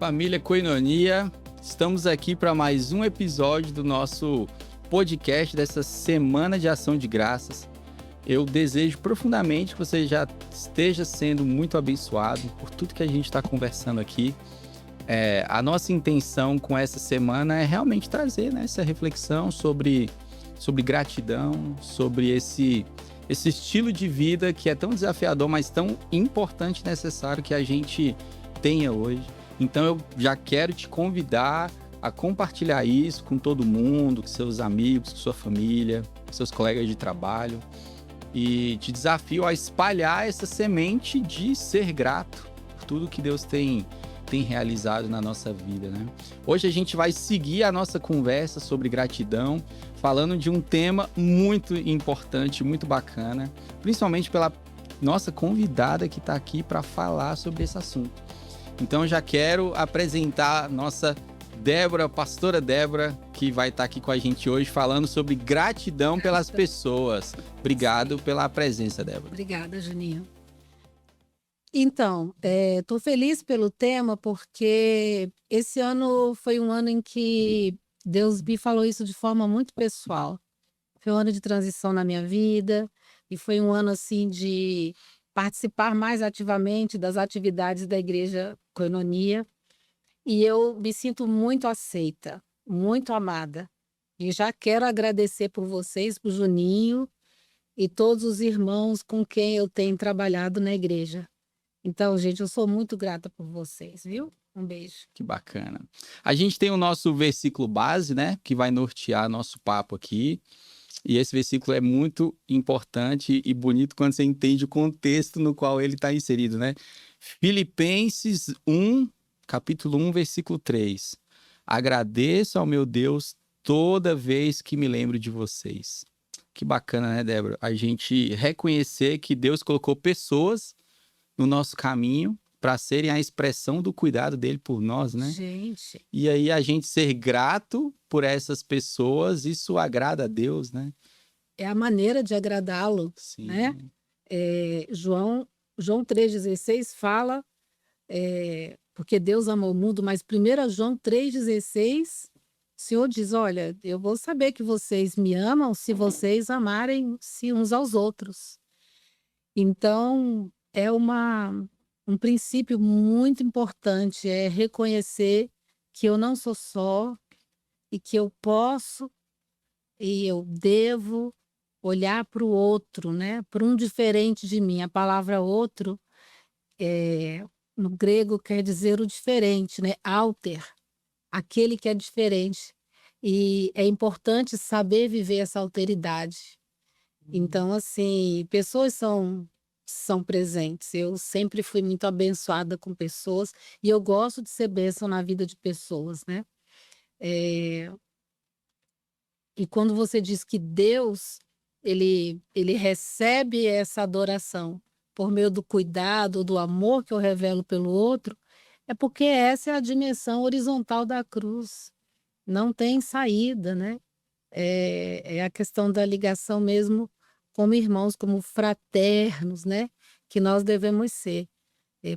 Família Koinonia, estamos aqui para mais um episódio do nosso podcast dessa Semana de Ação de Graças. Eu desejo profundamente que você já esteja sendo muito abençoado por tudo que a gente está conversando aqui. A nossa intenção com essa semana é realmente trazer, né, essa reflexão sobre gratidão, sobre esse estilo de vida que é tão desafiador, mas tão importante e necessário que a gente tenha hoje. Então eu já quero te convidar a compartilhar isso com todo mundo, com seus amigos, com sua família, com seus colegas de trabalho. E te desafio a espalhar essa semente de ser grato por tudo que Deus tem realizado na nossa vida, né? Hoje a gente vai seguir a nossa conversa sobre gratidão, falando de um tema muito importante, muito bacana, principalmente pela nossa convidada que está aqui para falar sobre esse assunto. Então eu já quero apresentar a nossa Débora, pastora Débora, que vai estar aqui com a gente hoje falando sobre gratidão pelas pessoas. Obrigado pela presença, Débora. Obrigada, Juninho. Então, estou feliz pelo tema porque esse ano foi um ano em que Deus me falou isso de forma muito pessoal. Foi um ano de transição na minha vida e foi um ano assim de participar mais ativamente das atividades da Igreja Koinonia. E eu me sinto muito aceita, muito amada. E já quero agradecer por vocês, por Juninho e todos os irmãos com quem eu tenho trabalhado na igreja. Então, gente, eu sou muito grata por vocês, viu? Um beijo. Que bacana. A gente tem o nosso versículo base, né? Que vai nortear nosso papo aqui. E esse versículo é muito importante e bonito quando você entende o contexto no qual ele está inserido, né? Filipenses 1, capítulo 1, versículo 3. Agradeço ao meu Deus toda vez que me lembro de vocês. Que bacana, né, Débora? A gente reconhecer que Deus colocou pessoas no nosso caminho para serem a expressão do cuidado dele por nós, né? Gente. E aí a gente ser grato por essas pessoas, isso agrada a Deus, né? É a maneira de agradá-lo, Sim. né? João 3,16 fala, porque Deus amou o mundo, mas 1 João 3,16, o Senhor diz, olha, eu vou saber que vocês me amam se vocês amarem-se uns aos outros. Então, é um princípio muito importante, é reconhecer que eu não sou só e que eu posso e eu devo olhar para o outro, né? Para um diferente de mim. A palavra outro, no grego, quer dizer o diferente, né? Alter, aquele que é diferente. E é importante saber viver essa alteridade. Então, assim, pessoas são presentes. Eu sempre fui muito abençoada com pessoas e eu gosto de ser bênção na vida de pessoas, né? E quando você diz que Deus, ele recebe essa adoração por meio do cuidado, do amor que eu revelo pelo outro, é porque essa é a dimensão horizontal da cruz. Não tem saída, né? É a questão da ligação mesmo como irmãos, como fraternos, né? Que nós devemos ser.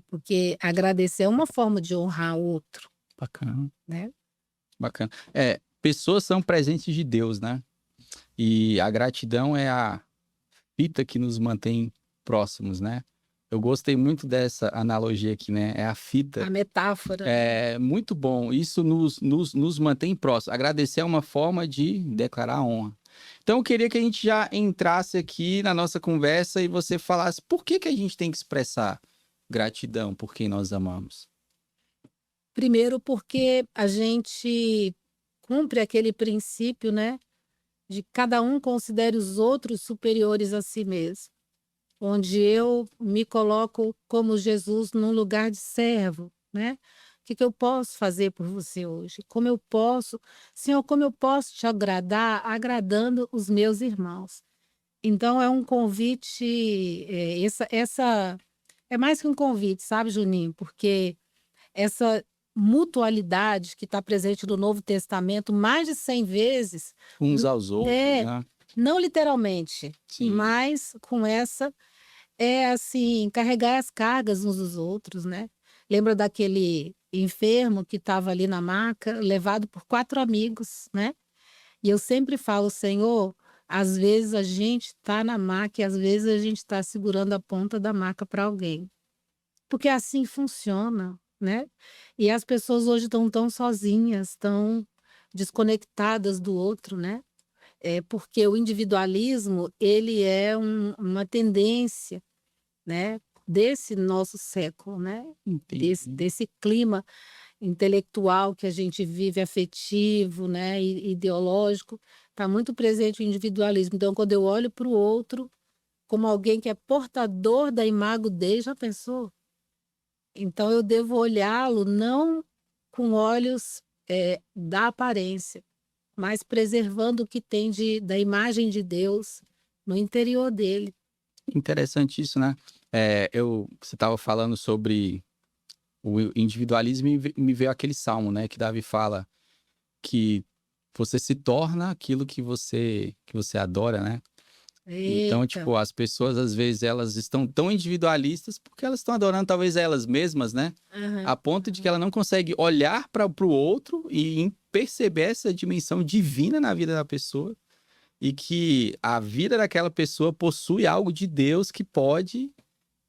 Porque agradecer é uma forma de honrar o outro, Bacana. né? Bacana. Pessoas são presentes de Deus, né? E a gratidão é a fita que nos mantém próximos, né? Eu gostei muito dessa analogia aqui, né? É a fita. A metáfora. É muito bom. Isso nos mantém próximos. Agradecer é uma forma de declarar honra. Então, eu queria que a gente já entrasse aqui na nossa conversa e você falasse por que a gente tem que expressar gratidão por quem nós amamos. Primeiro, porque a gente cumpre aquele princípio, né? De cada um considere os outros superiores a si mesmo. Onde eu me coloco como Jesus num lugar de servo, né? O que eu posso fazer por você hoje? Como eu posso, Senhor, como eu posso te agradar, agradando os meus irmãos? Então é um convite, essa é mais que um convite, sabe, Juninho? Porque essa mutualidade que está presente no Novo Testamento mais de 100 vezes, Uns aos outros, né? não literalmente, Sim. mas com essa assim, carregar as cargas uns dos outros, né? Lembra daquele enfermo que estava ali na maca, levado por 4 amigos, né? E eu sempre falo: "Senhor, às vezes a gente está na maca e às vezes a gente está segurando a ponta da maca para alguém". Porque assim funciona, né. E as pessoas hoje estão tão sozinhas, tão desconectadas do outro, né. Porque o individualismo, ele é uma tendência, né, desse nosso século, né, desse Entendi. desse clima intelectual que a gente vive, afetivo, né, e ideológico, está muito presente o individualismo. Então, quando eu olho para o outro como alguém que é portador da imago Dei, já pensou? Então eu devo olhá-lo não com olhos, da aparência, mas preservando o que tem da imagem de Deus no interior dele. Interessante isso, né. Você estava falando sobre o individualismo e me veio aquele salmo, né, que Davi fala que você se torna aquilo que você adora, né. Então, Eita. tipo, as pessoas às vezes elas estão tão individualistas porque elas estão adorando talvez elas mesmas, né, a Aham, ponto de que aham. ela não consegue olhar para o outro e perceber essa dimensão divina na vida da pessoa, e que a vida daquela pessoa possui algo de Deus que pode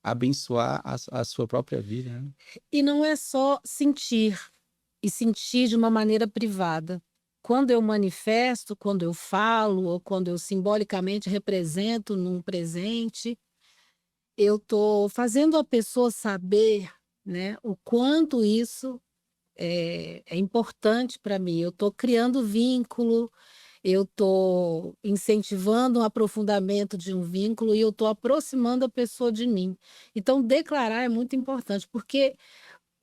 abençoar a sua própria vida, né. E não é só sentir, e sentir de uma maneira privada. Quando eu manifesto, quando eu falo ou quando eu simbolicamente represento num presente, eu estou fazendo a pessoa saber, né, o quanto isso é importante para mim. Eu estou criando vínculo, eu estou incentivando um aprofundamento de um vínculo e eu estou aproximando a pessoa de mim. Então, declarar é muito importante, porque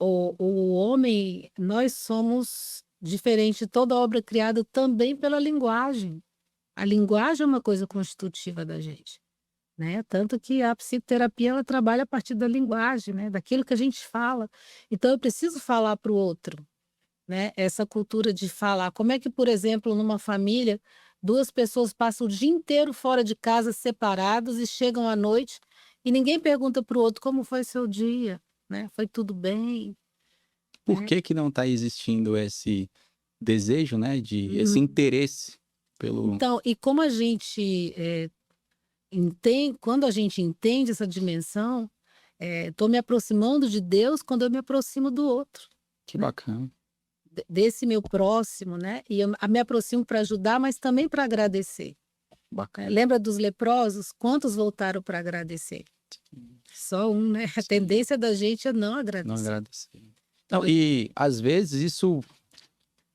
o homem, nós somos diferente de toda obra criada também pela linguagem. A linguagem é uma coisa constitutiva da gente, né? Tanto que a psicoterapia ela trabalha a partir da linguagem, né? Daquilo que a gente fala. Então, eu preciso falar para o outro, né, essa cultura de falar. Como é que, por exemplo, numa família, 2 pessoas passam o dia inteiro fora de casa separadas e chegam à noite e ninguém pergunta para o outro: "Como foi seu dia?", né, "Foi tudo bem?", Por né. que que não está existindo esse desejo, né, esse Uhum. interesse pelo Então, e como a gente, quando a gente entende essa dimensão, estou me aproximando de Deus quando eu me aproximo do outro, que né, bacana, desse meu próximo, né, e eu me aproximo para ajudar, mas também para agradecer. bacana. Lembra dos leprosos? Quantos voltaram para agradecer? Só um, né? A Sim, tendência da gente é não não agradecer. agradecer. Não, e às vezes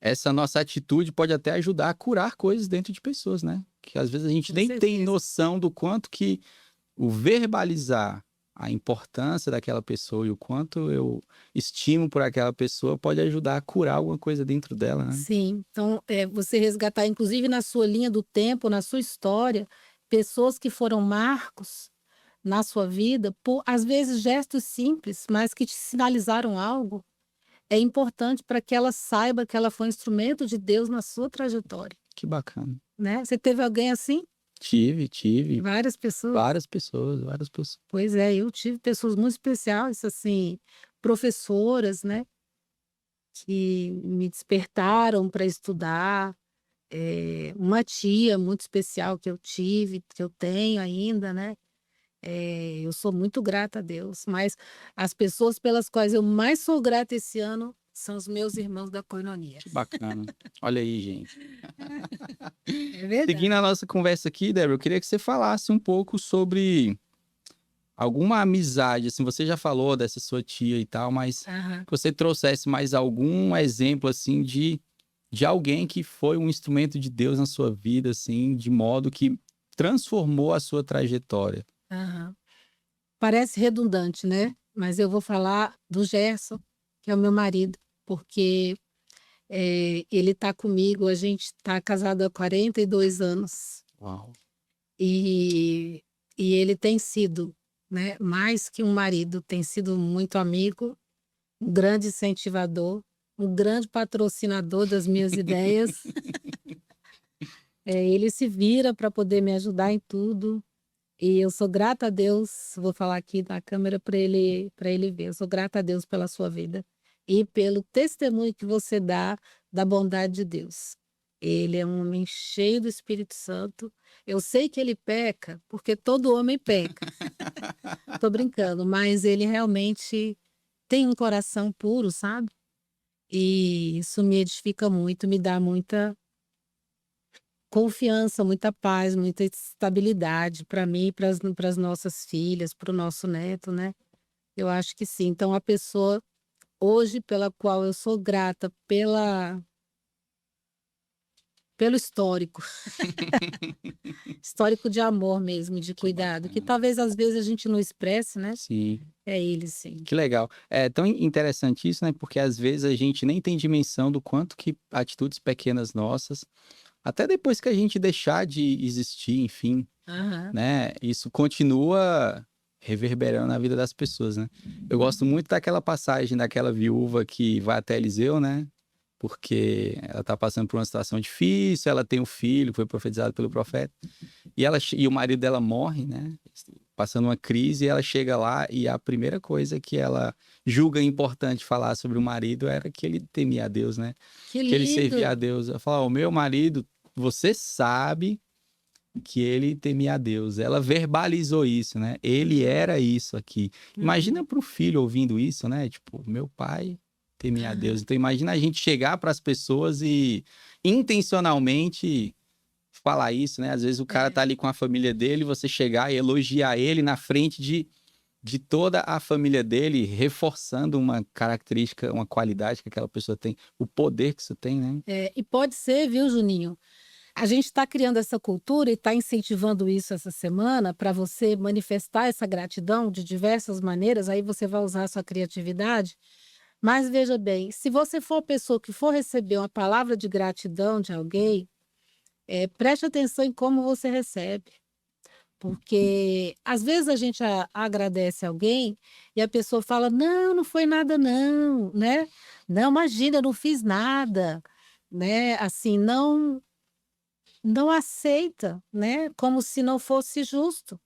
essa nossa atitude pode até ajudar a curar coisas dentro de pessoas, né. Que às vezes a gente Com nem tem certeza. noção do quanto que o verbalizar a importância daquela pessoa e o quanto eu estimo por aquela pessoa pode ajudar a curar alguma coisa dentro dela, né. Sim, então, você resgatar, inclusive na sua linha do tempo, na sua história, pessoas que foram marcos na sua vida, por às vezes gestos simples, mas que te sinalizaram algo, é importante para que ela saiba que ela foi instrumento de Deus na sua trajetória, Que bacana. né. Você teve alguém assim? Tive Várias pessoas? várias pessoas, várias pessoas. Pois é, eu tive pessoas muito especiais, assim, professoras, né, que me despertaram para estudar, uma tia muito especial que eu tive, que eu tenho ainda, né, eu sou muito grata a Deus, mas as pessoas pelas quais eu mais sou grata esse ano são os meus irmãos da Coinonia. Que bacana. Olha aí, gente. É Seguindo a verdade. nossa conversa aqui, Débora, eu queria que você falasse um pouco sobre alguma amizade, assim, você já falou dessa sua tia e tal, mas Aham. que você trouxesse mais algum exemplo, assim, de alguém que foi um instrumento de Deus na sua vida, assim, de modo que transformou a sua trajetória. Aham. Parece redundante, né, mas eu vou falar do Gerson, que é o meu marido, porque ele está comigo, a gente está casado há 42 anos, Uau. e e ele tem sido, né, mais que um marido, tem sido muito amigo, um grande incentivador, um grande patrocinador das minhas ideias. Ele se vira para poder me ajudar em tudo, e eu sou grata a Deus, vou falar aqui na câmera para ele ver, eu sou grata a Deus pela sua vida. e pelo testemunho que você dá da bondade de Deus. Ele é um homem cheio do Espírito Santo. Eu sei que ele peca, porque todo homem peca. Tô brincando, mas ele realmente tem um coração puro, sabe? E isso me edifica muito, me dá muita confiança, muita paz, muita estabilidade para mim, para as nossas filhas, para o nosso neto, né? Eu acho que sim. Então, a pessoa hoje pela qual eu sou grata pelo histórico, histórico de amor mesmo, de Que cuidado, que bacana. talvez às vezes a gente não expresse, né? Sim, É ele, sim. que legal. É tão interessante isso, né? Porque às vezes a gente nem tem dimensão do quanto que atitudes pequenas nossas, até depois que a gente deixar de existir, enfim, Aham. né? Isso continua reverberando na vida das pessoas, né? Eu gosto muito daquela passagem daquela viúva que vai até Eliseu, né? Porque ela tá passando por uma situação difícil, ela tem um filho, foi profetizado pelo profeta, e o marido dela morre, né? Passando uma crise, e ela chega lá e a primeira coisa que ela julga importante falar sobre o marido era que ele temia a Deus, né? Que Que ele servia a lindo! Deus. Ela fala: "O meu marido, você sabe que ele temia a Deus." Ela verbalizou isso, né? Ele era isso aqui. Imagina Uhum. para o filho ouvindo isso, né? Tipo, meu pai temia a Deus. Aham. Então imagina a gente chegar para as pessoas e intencionalmente falar isso, né? Às vezes o cara tá É. ali com a família dele, você chegar e elogiar ele na frente de toda a família dele, reforçando uma característica, uma qualidade que aquela pessoa tem, o poder que isso tem, né? É, e pode ser, viu, Juninho? A gente está criando essa cultura e está incentivando isso essa semana para você manifestar essa gratidão de diversas maneiras. Aí você vai usar a sua criatividade. Mas veja bem, se você for a pessoa que for receber uma palavra de gratidão de alguém, preste atenção em como você recebe. Porque às vezes a gente agradece alguém e a pessoa fala: não, não foi nada, não, né? Não, imagina, eu não fiz nada, né? Assim, não aceita, né? Como se não fosse justo.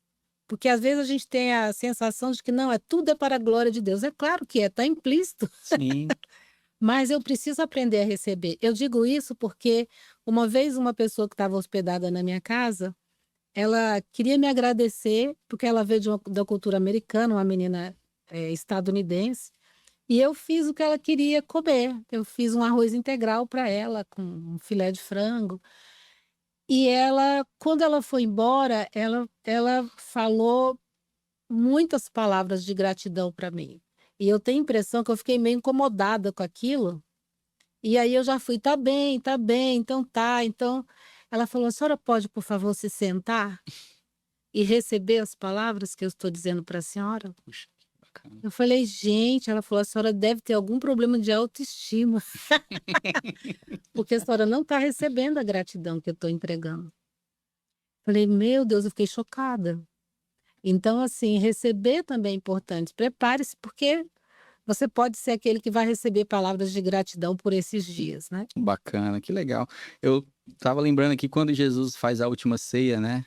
Porque às vezes a gente tem a sensação de que não, tudo é para a glória de Deus. É claro que é, está implícito. Sim, Mas eu preciso aprender a receber. Eu digo isso porque uma vez uma pessoa que estava hospedada na minha casa, ela queria me agradecer, porque ela veio da cultura americana, uma menina estadunidense, e eu fiz o que ela queria comer. Eu fiz um arroz integral para ela, com um filé de frango. E ela, quando ela foi embora, ela falou muitas palavras de gratidão para mim. E eu tenho a impressão que eu fiquei meio incomodada com aquilo. E aí eu já fui: tá bem, então tá. Então ela falou: "A senhora pode, por favor, se sentar e receber as palavras que eu estou dizendo para a senhora?" puxa, que bacana. Eu falei: "Gente", ela falou: "A senhora deve ter algum problema de autoestima, porque a senhora não está recebendo a gratidão que eu estou entregando." Falei: "Meu Deus", eu fiquei chocada. Então, assim, receber também é importante. Prepare-se, porque você pode ser aquele que vai receber palavras de gratidão por esses dias, né. Bacana, que legal. Eu tava lembrando aqui quando Jesus faz a última ceia, né?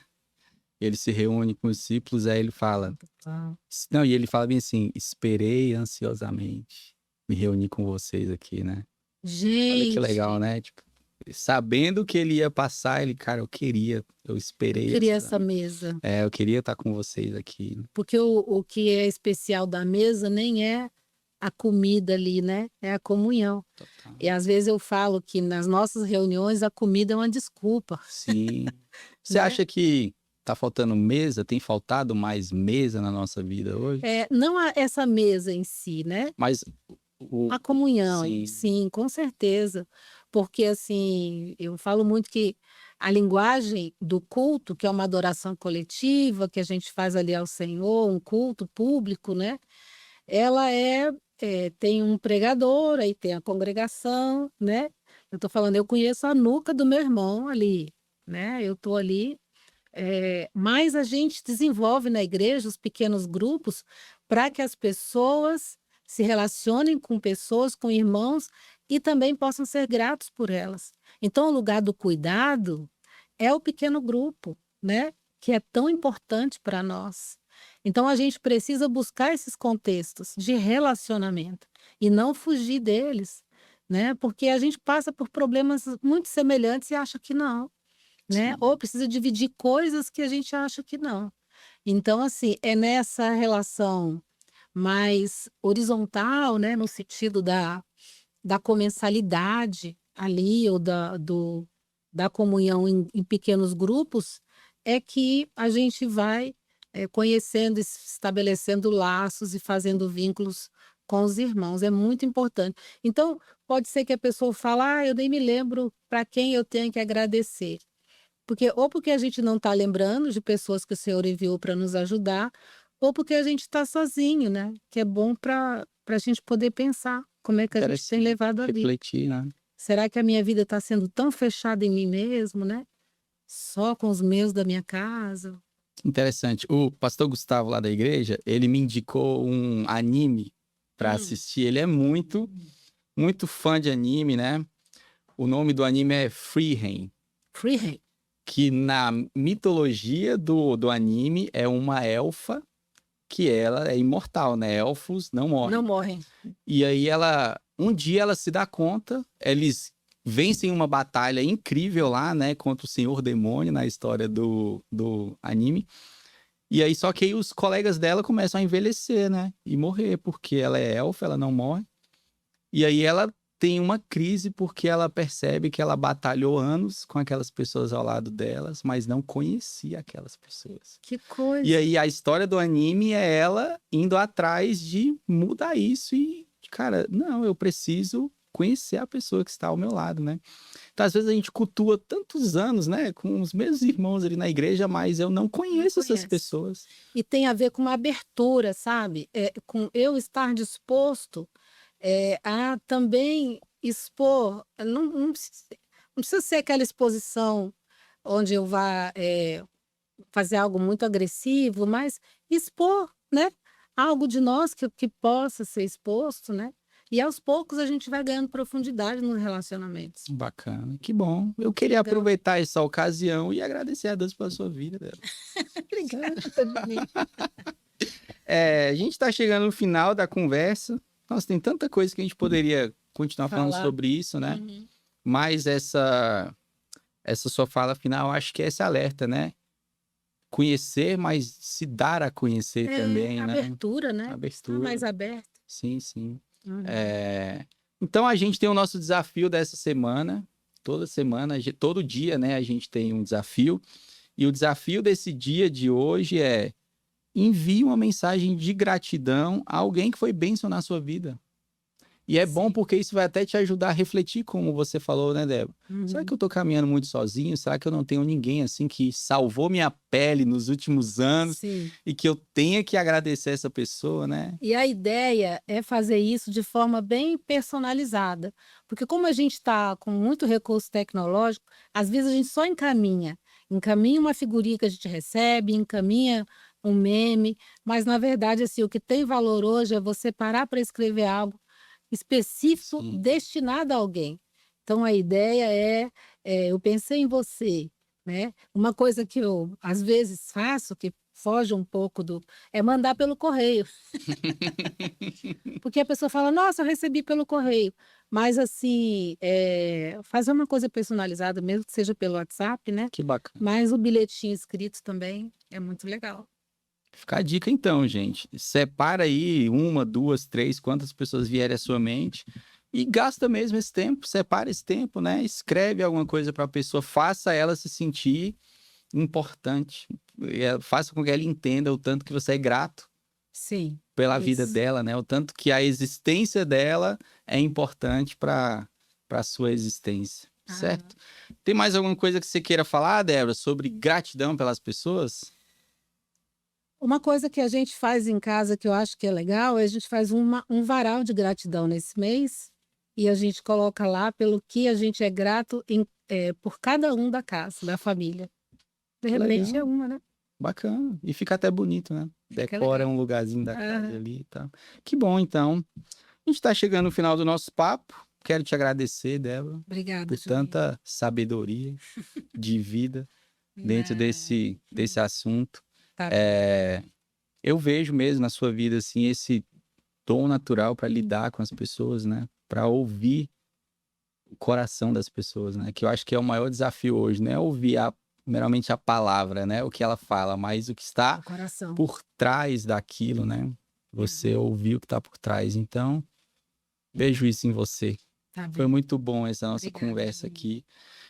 Ele se reúne com os discípulos, aí ele fala, Ah. não, e ele fala bem assim: esperei ansiosamente me reunir com vocês aqui, né? Olha que legal, Gente, né? Tipo, sabendo que ele ia passar, ele, cara, eu eu esperei queria essa ansiosamente. mesa, É, eu queria estar com vocês aqui, né? porque o que é especial da mesa nem é a comida ali, né, é a comunhão. Total. E às vezes eu falo que nas nossas reuniões a comida é uma desculpa, Sim. Você né. acha que tá faltando mesa? Tem faltado mais mesa na nossa vida hoje? Não essa mesa em si, né, Mas o a comunhão, sim, sim, com certeza. Porque, assim, eu falo muito que a linguagem do culto, que é uma adoração coletiva, que a gente faz ali ao Senhor, um culto público, né, ela tem um pregador, aí tem a congregação, né. Eu estou falando, eu conheço a nuca do meu irmão ali, né, eu estou ali, mas a gente desenvolve na igreja os pequenos grupos para que as pessoas se relacionem com pessoas, com irmãos e também possam ser gratos por elas. Então o lugar do cuidado é o pequeno grupo, né, que é tão importante para nós. Então a gente precisa buscar esses contextos de relacionamento. e não fugir deles, né? Porque a gente passa por problemas muito semelhantes e acha que não, né? Sim. Ou precisa dividir coisas que a gente acha que não. Então, assim, é nessa relação mais horizontal, né, no sentido da comensalidade ali, ou da comunhão em pequenos grupos, é que a gente vai conhecendo, estabelecendo laços e fazendo vínculos com os irmãos. É muito importante. Então, pode ser que a pessoa fale, eu nem me lembro para quem eu tenho que agradecer. Porque a gente não está lembrando de pessoas que o Senhor enviou para nos ajudar, ou porque a gente está sozinho, né? Que é bom para a gente poder pensar como é que a gente tem Interessante. levado a vida. Refletir, né? Será que a minha vida está sendo tão fechada em mim mesmo, né? Só com os meus da minha casa? Interessante. O pastor Gustavo lá da igreja, ele me indicou um anime para Hum. assistir. Ele é muito fã de anime, né? O nome do anime é Freehan, Freehand. que na mitologia do anime é uma elfa que ela é imortal, né? Elfos não Não morrem. morrem. E aí um dia ela se dá conta, eles vencem uma batalha incrível lá, né, contra o Senhor Demônio na história do anime. E aí só que aí os colegas dela começam a envelhecer, né, e morrer, porque ela é elfa, ela não morre. E aí ela tem uma crise porque ela percebe que ela batalhou anos com aquelas pessoas ao lado delas, mas não conhecia aquelas pessoas. Que E coisa. aí a história do anime é ela indo atrás de mudar isso e, cara, não, eu preciso conhecer a pessoa que está ao meu lado, né? Então, às vezes a gente cultua tantos anos, né, com os mesmos irmãos ali na igreja, mas eu não Não conheço essas conhece. pessoas. E tem a ver com uma abertura, sabe? Com eu estar disposto a também expor. Não precisa ser aquela exposição onde eu vá fazer algo muito agressivo, mas expor, né? Algo de nós que possa ser exposto, né? E aos poucos a gente vai ganhando profundidade nos relacionamentos. Bacana, que bom. Eu queria Legal. aproveitar essa ocasião e agradecer a Deus pela sua vida, Débora. Obrigada, Tadinho. A gente está chegando no final da conversa. Nossa, tem tanta coisa que a gente poderia continuar falando Falar. sobre isso, né? Uhum. Mas essa sua fala final, eu acho que é esse alerta, né? Conhecer, mas se dar a conhecer também, né? Abertura, né? Tá Abertura. mais aberto. Sim, sim. Uhum. Então a gente tem o nosso desafio dessa semana. Toda semana, todo dia, né? A gente tem um desafio. E o desafio desse dia de hoje é: envie uma mensagem de gratidão a alguém que foi bênção na sua vida. E é bom Sim. porque isso vai até te ajudar a refletir, como você falou, né, Débora? Será que eu tô caminhando muito sozinho? Será que eu não tenho ninguém assim que salvou minha pele nos últimos anos Sim. e que eu tenha que agradecer essa pessoa, né? E a ideia é fazer isso de forma bem personalizada, porque como a gente está com muito recurso tecnológico, às vezes a gente só encaminha uma figurinha que a gente recebe, encaminha um meme, mas na verdade assim, o que tem valor hoje é você parar para escrever algo específico Sim. destinado a alguém. Então a ideia eu pensei em você, né? Uma coisa que eu às vezes faço, que foge um pouco é mandar pelo correio. Porque a pessoa fala, nossa, eu recebi pelo correio. Mas assim, fazer uma coisa personalizada, mesmo que seja pelo WhatsApp, né? Que bacana. Mas o bilhetinho escrito também é muito legal. Fica a dica então, gente. Separa aí uma, duas, três, quantas pessoas vierem à sua mente e gasta mesmo esse tempo, separa esse tempo, né? Escreve alguma coisa para a pessoa, faça ela se sentir importante. Faça com que ela entenda o tanto que você é grato Sim, pela vida isso. dela, né? O tanto que a existência dela é importante para a sua existência, certo? Tem mais alguma coisa que você queira falar, Débora, sobre gratidão pelas pessoas? Uma coisa que a gente faz em casa que eu acho que é legal é a gente faz um varal de gratidão nesse mês e a gente coloca lá pelo que a gente é grato por cada um da casa, da família. De repente é Legal. uma, né? Bacana. E fica até bonito, né? Fica Decora legal. um lugarzinho da casa Aham. ali e tal. Que bom, então. A gente tá chegando no final do nosso papo. Quero te agradecer, Débora, Obrigada, por Juninho. tanta sabedoria de vida dentro Né? desse assunto. Tá. Eu vejo mesmo na sua vida, assim, dom natural para lidar com as pessoas, né? Para ouvir o coração das pessoas, né? Que eu acho que é o maior desafio hoje, não é ouvir meramente a palavra, né? O que ela fala, mas o que está O coração. por trás daquilo, né? Você ouvir o que está por trás. Então, vejo isso em você. Tá Foi bem. muito bom essa nossa Obrigada, conversa Júnior. aqui.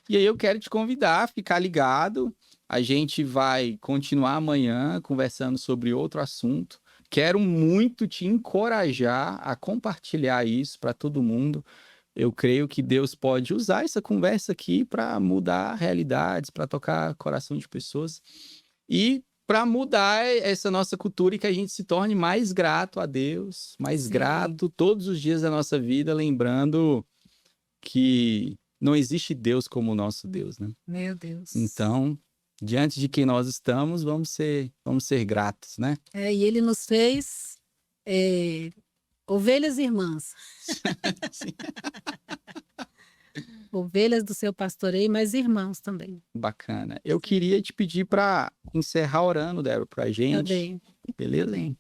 E aí eu quero te convidar a ficar ligado. A gente vai continuar amanhã conversando sobre outro assunto. Quero muito te encorajar a compartilhar isso para todo mundo. Eu creio que Deus pode usar essa conversa aqui para mudar realidades, para tocar coração de pessoas e para mudar essa nossa cultura e que a gente se torne mais grato a Deus, mais Sim. grato todos os dias da nossa vida, lembrando que não existe Deus como o nosso Deus, né? Meu Deus. Então, diante de quem nós estamos, vamos ser gratos, né? E ele nos fez ovelhas irmãs. Sim. Ovelhas do seu pastoreio, mas irmãos também. Bacana. Eu queria te pedir para encerrar orando, Débora, para a gente. Também. Beleza? Bem.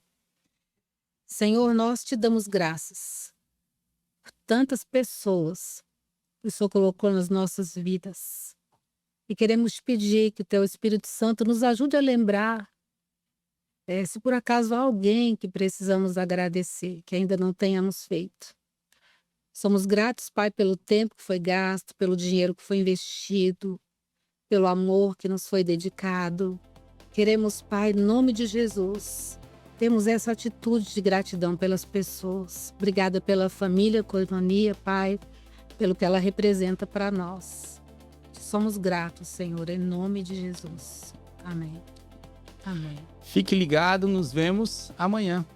Senhor, nós te damos graças por tantas pessoas que o Senhor colocou nas nossas vidas. E queremos te pedir que o teu Espírito Santo nos ajude a lembrar, se por acaso há alguém que precisamos agradecer, que ainda não tenhamos feito. Somos gratos, Pai, pelo tempo que foi gasto, pelo dinheiro que foi investido, pelo amor que nos foi dedicado. Queremos, Pai, em nome de Jesus, temos essa atitude de gratidão pelas pessoas. Obrigada pela família Koinonia, Pai, pelo que ela representa para nós. Somos gratos, Senhor, em nome de Jesus. Amém. Amém. Fique ligado, nos vemos amanhã.